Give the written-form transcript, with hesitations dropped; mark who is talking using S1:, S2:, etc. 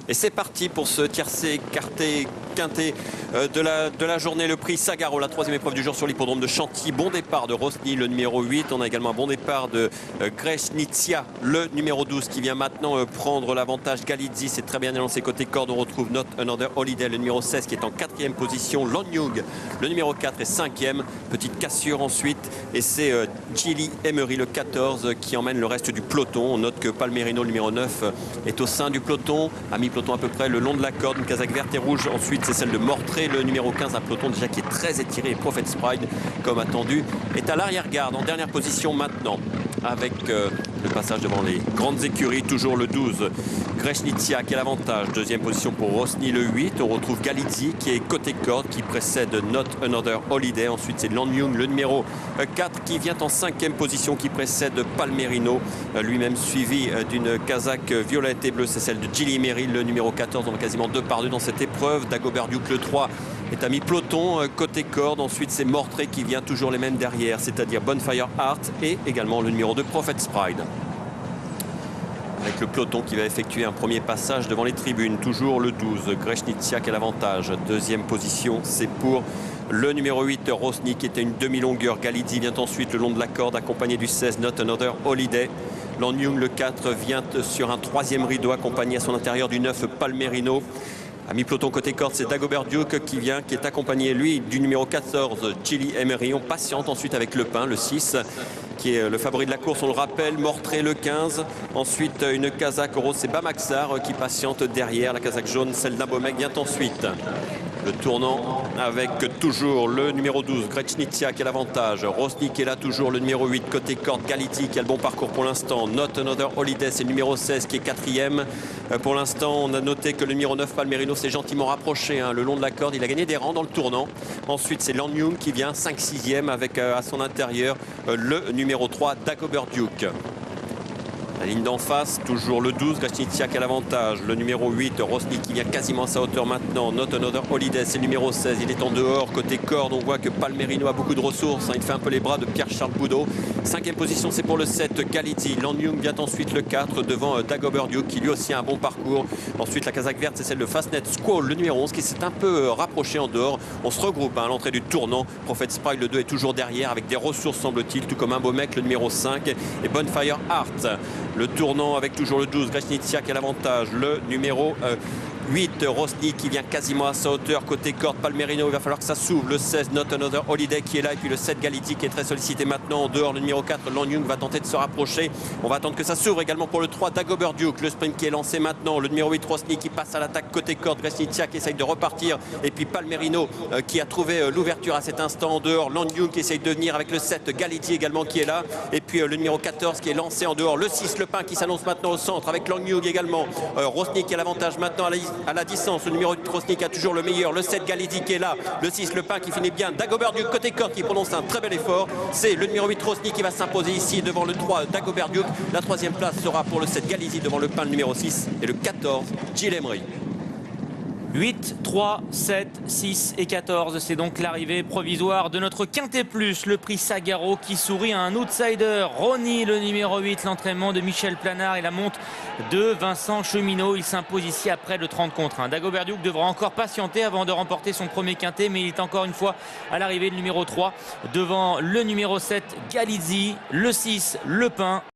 S1: Et c'est parti pour ce tiercé quarté quintet de la journée. Le prix Sagaro, la troisième épreuve du jour sur l'hippodrome de Chantilly. Bon départ de Rosny, le numéro 8. On a également un bon départ de Greshnitsia, le numéro 12, qui vient maintenant prendre l'avantage. Galizzi, c'est très bien élancé côté corde. On retrouve Not Another Holiday, le numéro 16, qui est en quatrième position. Lonyung, le numéro 4, est cinquième. Petite cassure ensuite. Et c'est Gilly Emery, le 14, qui emmène le reste du peloton. On note que Palmerino, le numéro 9, est au sein du peloton, à mi-peloton à peu près, le long de la corde. Une casaque verte et rouge. Ensuite, c'est celle de Mortré, le numéro 15, un peloton déjà qui est très étiré. Et Prophet's Pride, comme attendu, est à l'arrière-garde, en dernière position maintenant, avec le passage devant les grandes écuries. Toujours le 12, Greshnitsia, qui a l'avantage. Deuxième position pour Rosny, le 8. On retrouve Galizzi, qui est côté corde, qui précède Not Another Holiday. Ensuite, c'est Lonyung, le numéro 4, qui vient en cinquième position, qui précède Palmerino, lui-même suivi d'une casaque violette et bleue. C'est celle de Gilly Emery, le numéro 14. On va quasiment 2 par 2 dans cette épreuve. Dagobert Duke, le 3, est à mi-peloton côté corde. Ensuite, c'est Mortré qui vient, toujours les mêmes derrière, c'est-à-dire Bonfire Art et également le numéro 2, Prophet's Pride. Avec le peloton qui va effectuer un premier passage devant les tribunes. Toujours le 12, Greshnitsia, qui a l'avantage. Deuxième position, c'est pour le numéro 8, Rosny, qui était une demi-longueur. Galizzi vient ensuite le long de la corde, accompagné du 16, Not Another Holiday. Lonyung, le 4, vient sur un troisième rideau, accompagné à son intérieur du 9, Palmerino. À mi-peloton côté corde, c'est Dagobert Duke qui vient, qui est accompagné, lui, du numéro 14, Gilly Emery. On patiente ensuite avec le Pin, le 6, qui est le favori de la course, on le rappelle. Mortré, le 15. Ensuite, une casaque rose, c'est Bamaxar qui patiente derrière. La casaque jaune, celle d'Abomey, vient ensuite. Le tournant avec toujours le numéro 12, Greshnitsia, qui a l'avantage. Rosny qui est là, toujours le numéro 8, côté corde. Galizzi qui a le bon parcours pour l'instant. Not Another Holiday, c'est le numéro 16 qui est quatrième. Pour l'instant, on a noté que le numéro 9, Palmerino, s'est gentiment rapproché le long de la corde. Il a gagné des rangs dans le tournant. Ensuite, c'est Lonyung qui vient 5-6e avec à son intérieur le numéro 3, Dagobert Duke. La ligne d'en face, toujours le 12, Greshnitsia qui a l'avantage. Le numéro 8, Rosny, qui vient quasiment à sa hauteur maintenant. Not Another Holiday, c'est le numéro 16. Il est en dehors, côté corde. On voit que Palmerino a beaucoup de ressources. Il fait un peu les bras de Pierre-Charles Boudot. Cinquième position, c'est pour le 7, Galizzi. Lonyung vient ensuite le 4, devant Dagobert Duke, qui lui aussi a un bon parcours. Ensuite, la casaque verte, c'est celle de Fastnet Squall, le numéro 11, qui s'est un peu rapproché en dehors. On se regroupe à l'entrée du tournant. Prophet's Pride, le 2, est toujours derrière, avec des ressources, semble-t-il, tout comme un beau mec, le numéro 5, et Bonfire Art. Le tournant avec toujours le 12, Greshnitsia qui a l'avantage. Le numéro 8, Rosny, qui vient quasiment à sa hauteur. Côté corde, Palmerino, il va falloir que ça s'ouvre. Le 16, Not Another Holiday, qui est là. Et puis le 7, Galizzi, qui est très sollicité maintenant. En dehors, le numéro 4, Lonyung, va tenter de se rapprocher. On va attendre que ça s'ouvre également pour le 3, Dagobert Duke. Le sprint qui est lancé maintenant. Le numéro 8, Rosny, qui passe à l'attaque côté corde. Greshnitsia qui essaye de repartir. Et puis Palmerino qui a trouvé l'ouverture à cet instant en dehors. Lonyung qui essaye de venir avec le 7, Galizzi également qui est là. Et puis le numéro 14 qui est lancé en dehors. Le 6, le Pin, qui s'annonce maintenant au centre avec Lonyung également. Rosny qui a l'avantage maintenant à la distance. Le numéro 8, Rosny, qui a toujours le meilleur. Le 7, Galizzi qui est là. Le 6, le Pin, qui finit bien. Dagobert Duke côté corde, qui prononce un très bel effort. C'est le numéro 8, Rosny, qui va s'imposer ici devant le 3, Dagobert Duke. La troisième place sera pour le 7, Galizzi, devant le Pin, le numéro 6, et le 14, Gilly Emery.
S2: 8, 3, 7, 6 et 14. C'est donc l'arrivée provisoire de notre Quintet Plus, le prix Sagaro, qui sourit à un outsider. Rosny, le numéro 8, l'entraînement de Michel Planard et la monte de Vincent Cheminot. Il s'impose ici après le 30 contre 1. Dagobert Duke devra encore patienter avant de remporter son premier Quintet, mais il est encore une fois à l'arrivée, le numéro 3, devant le numéro 7, Galizzi, le 6, le Pin.